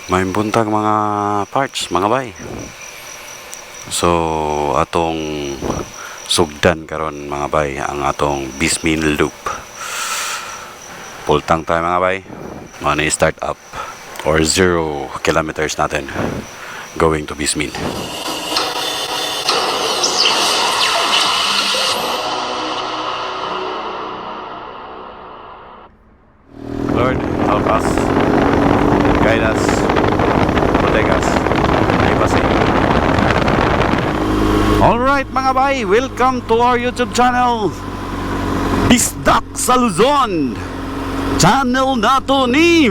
May buntag mga parts mga bay. So atong sugdan karon mga bay ang atong VisMin loop. Pultang tayo mga bay. Mana start up or 0 kilometers natin going to VisMin. Lord, help us, guide us, protect us. Alright mga bay, welcome to our YouTube channel Bisdak sa Luzon. Channel nato ni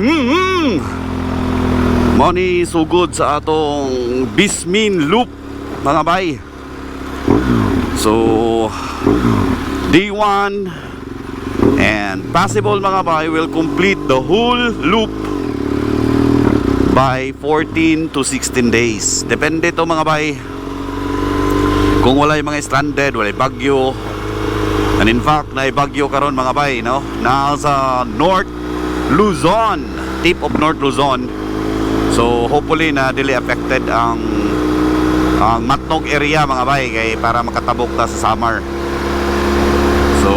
Money sugod sa atong VisMin loop mga bay. So day 1 and possible mga bay will complete the whole loop by 14 to 16 days. Depende to mga bay. Kung wala yung mga stranded, wala yung bagyo. And in fact, na bagyo karon mga bay, no? Nasa North Luzon, tip of North Luzon. So hopefully na dili affected ang Matnog area mga bay kay para makatabok ta sa summer. So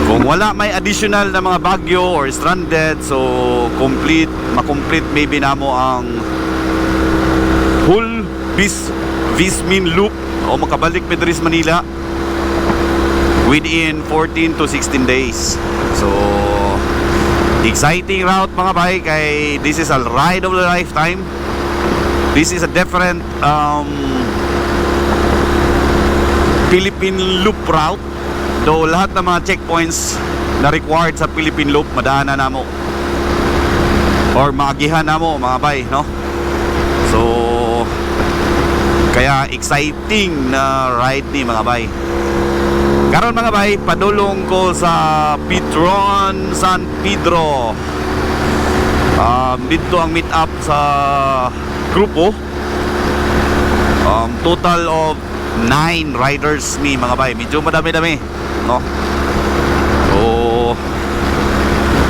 kung wala may additional na mga bagyo or stranded, so makomplete maybe namo ang whole VisMin loop o makabalik Pedris Manila within 14 to 16 days. So exciting route mga bay kay this is a ride of a lifetime. This is a different Philippine loop route. Though lahat ng mga checkpoints na required sa Philippine loop madaanan namo or maagihan namo mga bay, no? So kaya exciting na ride ni mga bay. Karon mga bay, padulong ko sa Petron San Pedro. Dito ang meet up sa grupo. Total of 9 riders ni mga bay. Medyo madami-dami, no? So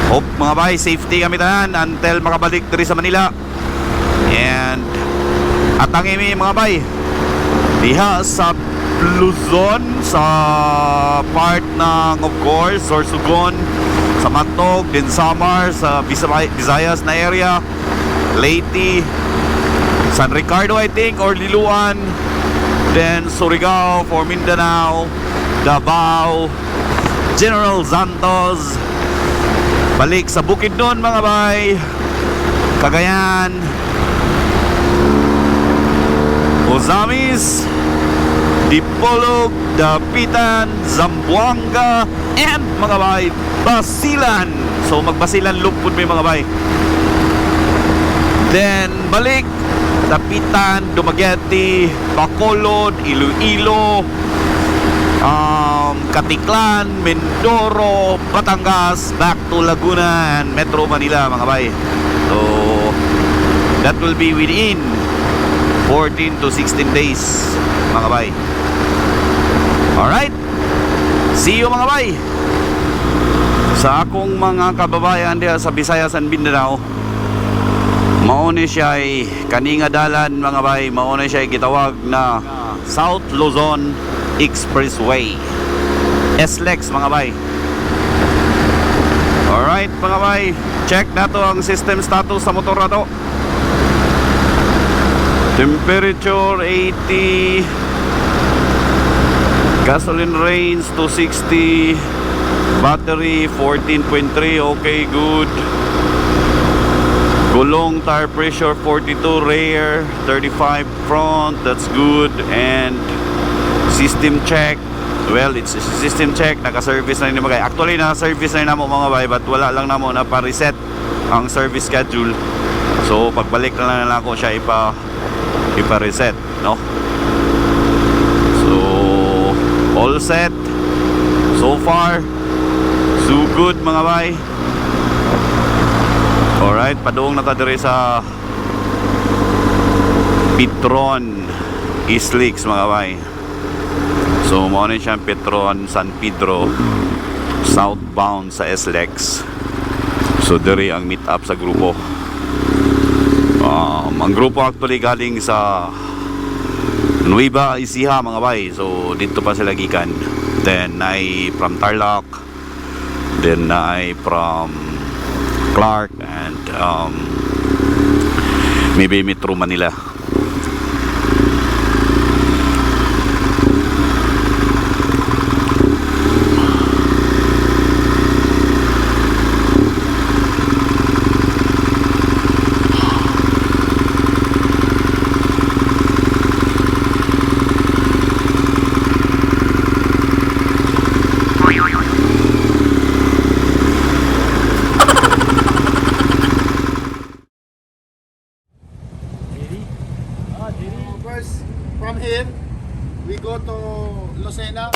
hope mga bay safety kami tanan until makabalik diri sa Manila. And atang imi mga bay diha sa Luzon, sa part ng of course Sorsogon, sa Matnog, din Samar, sa Visayas na area, Leyte, San Ricardo I think or Liloan, then Surigao for Mindanao, Davao, General Santos, balik sa Bukidnon mga bay, Cagayan, Ozamis, Dipolog, Dapitan, Zamboanga, and mga bay, Basilan. So magbasilan loop po may mga bay. Then balik Dapitan, Dumaguete, Bacolod, Iloilo, Katiklan, Mindoro, Batangas, back to Laguna and Metro Manila mga bay. So that will be within 14 to 16 days mga bay. Alright, see you mga bay. Sa akong mga kababayan diya sa Visayas and Mindanao, mauni siya ay kaninga dalan mga bay, mauni siya ay gitawag na South Luzon Expressway, SLEX mga bay. Alright mga bay, check na to ang system status sa motor na to. Temperature 80, gasoline range 260, battery 14.3, okay, good. Gulong tire pressure 42, rear 35, front, that's good. And system check, well, it's a system check, naka-service na rin mga. Actually naka-service na rin mo mga bay, but wala lang na mo na pa-reset ang service schedule. So pagbalik na lang ako siya ipa-reset, no? So all set so far, so good mga bay. Alright, padung nakadiri sa Petron Islix mga bay. So mo na siyang Petron San Pedro southbound sa SLEX. So diri ang meet up sa grupo. Ang grupo actually galing sa Nueva Ecija mga bay. So dito pa sila gikan. Then ay from Tarlac. Then ay from Clark and maybe Metro Manila. First, from here, we go to Luzon. Mga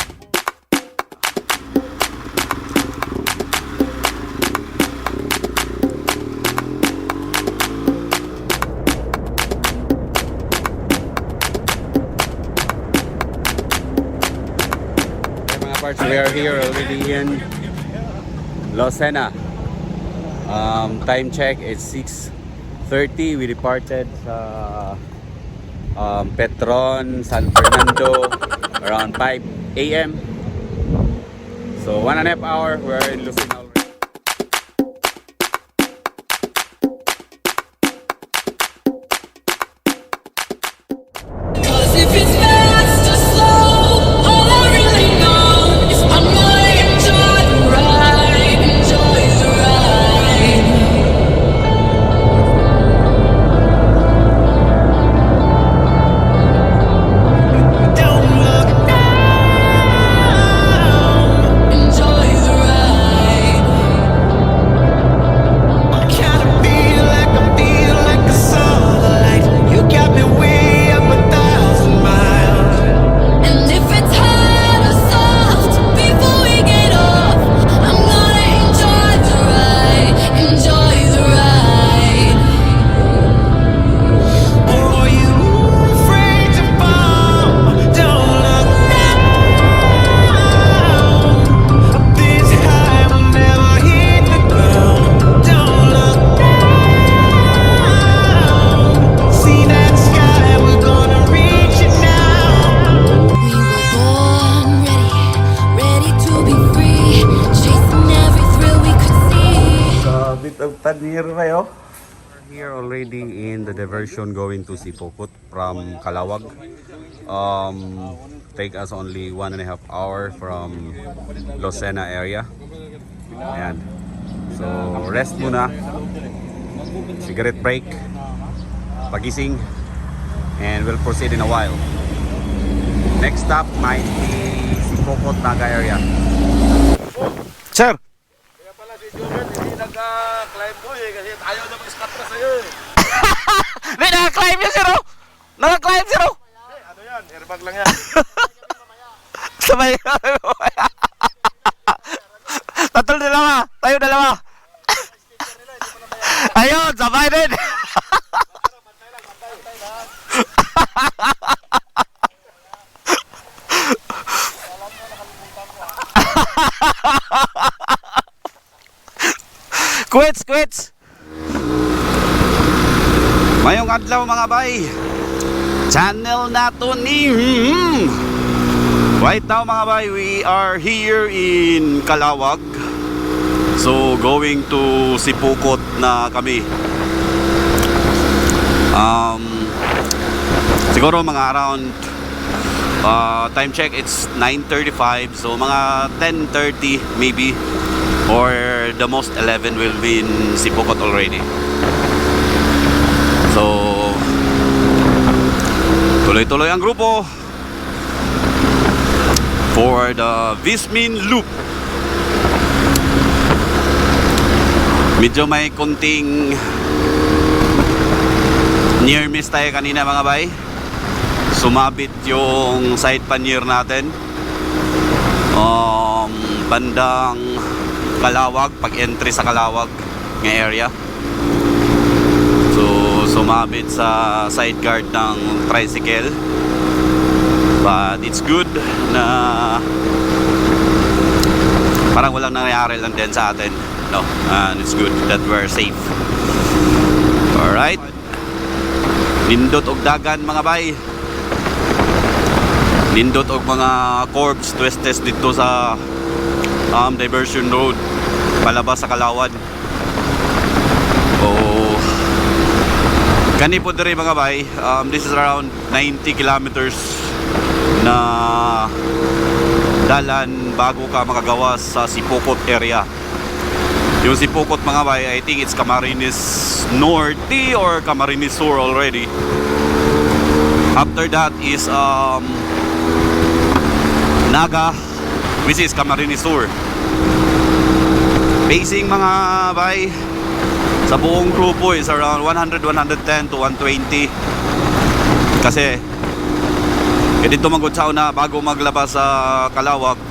parts, we are here already in Luzon. Time check is 6:30. We departed sa Petron, San Fernando around 5 a.m. So 1.5 hours, we're in Luzon already. We're here already in the diversion going to Sipokot from Calawag. Take us only 1.5 hours from Lucena area. And so rest muna, cigarette break, pagising, and we'll proceed in a while. Next stop might be Sipokot Naga area. Sir, Kaya pala si Jordan, hindi nagka-climb mo kasi ayaw na mag-scat na sa'yo hindi naka-climb yun, sir, oh. Naka-climb, sir, oh. Ano yan? Airbag lang yan. Sabay kami mamaya. Tatlo dalawa, tayo dalawa. Ayun, sabay din. Quits. Mayong adlaw mga bay. Channel nato ni right now mga bay, we are here in Calawag. So going to Sipokot na kami. Siguro mga around time check it's 9:35, so mga 10:30 maybe, or the most 11 will be in Sipokot already. So tuloy-tuloy ang grupo for the VisMin loop. Medyo may kunting near miss tayo kanina mga bay. Sumabit yung side pannier natin bandang Calawag, pag entry sa Calawag ng area. So sumabit sa side guard ng tricycle, but it's good na parang walang nangyari lang din sa atin. no, and it's good that we're safe. Alright, nindot og dagan mga bay, nindot og mga curbs, twistes dito sa diversion road palabas sa Kalawan. Kani po diri mga bay, this is around 90 kilometers na dalan bago ka makagawas sa Sipokot area. Yung Sipokot mga bay, I think it's Camarines Norte or Camarines Sur already. After that is Naga, which is Camarines Sur. Pacing mga bay sa buong grupo is around 100, 110 to 120. Kasi dito magutsaw na bago maglabas sa Kalawag,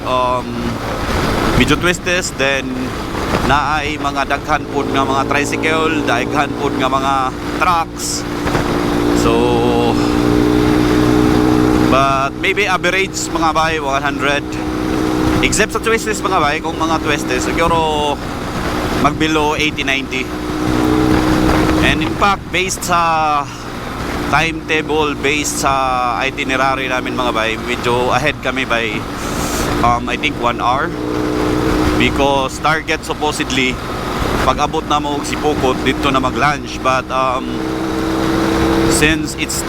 medyo twistes, then naay mga daghan pod nga mga tricycle, daghan pod nga mga trucks. So but maybe average mga bay 100, except sa twistes mga bay. Kung mga twistes siguro mag below 80, 90. And in fact, based sa timetable, based sa itinerary namin mga bay, medyo ahead kami by I think 1 hour, because target supposedly pag abot na mo og Sipokot dito na mag lunch, but since it's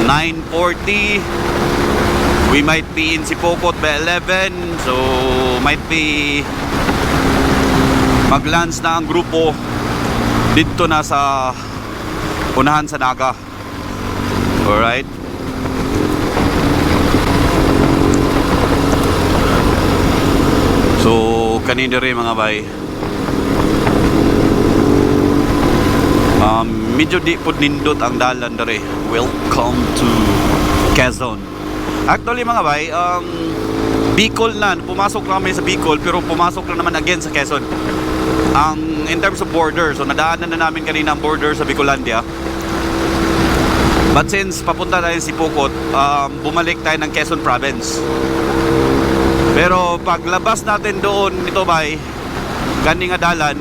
9:40, we might be in Sipokot by 11, so might be mag lunch na ang grupo dito na sa unahan sa Naga. Alright, so kanina rin mga bay, medyo di po nindot ang dalan dere. Welcome to Quezon. Actually mga bay, Bicol na, pumasok na kami sa Bicol, pero pumasok na naman again sa Quezon. In terms of border, so nadaanan na namin kanina ang border sa Bicolandia. But since papunta tayo sa Sipokot, bumalik tayo ng Quezon Province. Pero paglabas natin doon, ito bay, gani nga dalan,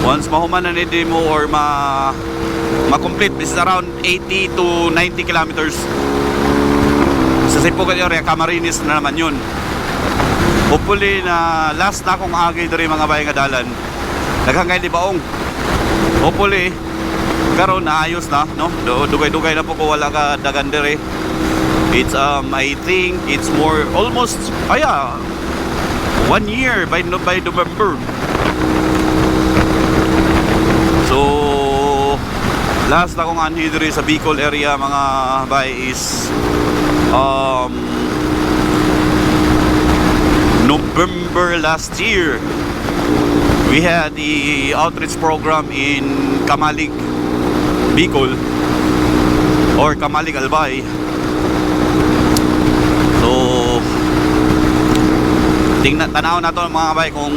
once mahuman na ni mo or ma-complete, this is around 80 to 90 kilometers. Sa Sipokot area, Camarines na naman yun. Hopefully na last na akong agay diri mga bay nga dalan, daghang kay di baong. Hopefully karon naayos na, no? Dugay-dugay na po ko wala ka dagan diri. It's I think it's more almost 1 year by November. So last na akong anhi diri sa Bicol area mga bay is November last year. We had the outreach program in Kamalig, Bicol, or Kamalig Albay. So tanaw na to mga bay kung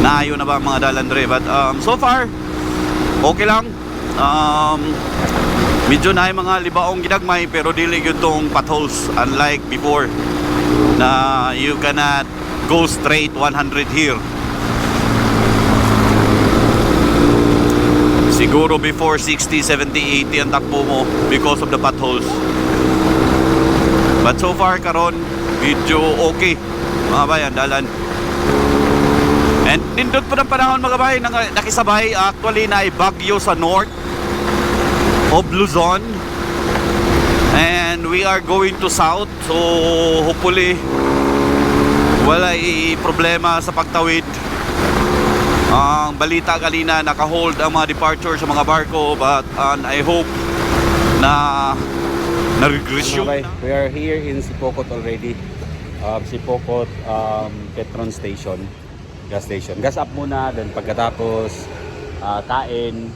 naayo na ba ang mga dalan dre. But so far okay lang. Medyo na yung mga libaong ginagmay, pero dili yun tong potholes, unlike before na you cannot go straight 100 here. Siguro before 60, 70, 80 ang takbo mo because of the potholes. But so far karon medyo okay mga bayan dalan. And nindot po ng panahon mga bayan, nakisabay actually na ibagyo sa north of Luzon, and we are going to south, so hopefully wala problema sa pagtawid. Ang balita kanina, naka-hold ang mga departure sa mga barko, but I hope na na-regression. We are here in Sipokot already. Sipokot Petron Station, gas station. Gas up muna, then pagkatapos kain,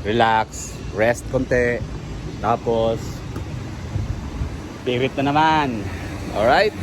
relax, rest konti, tapos pirit na naman. Alright?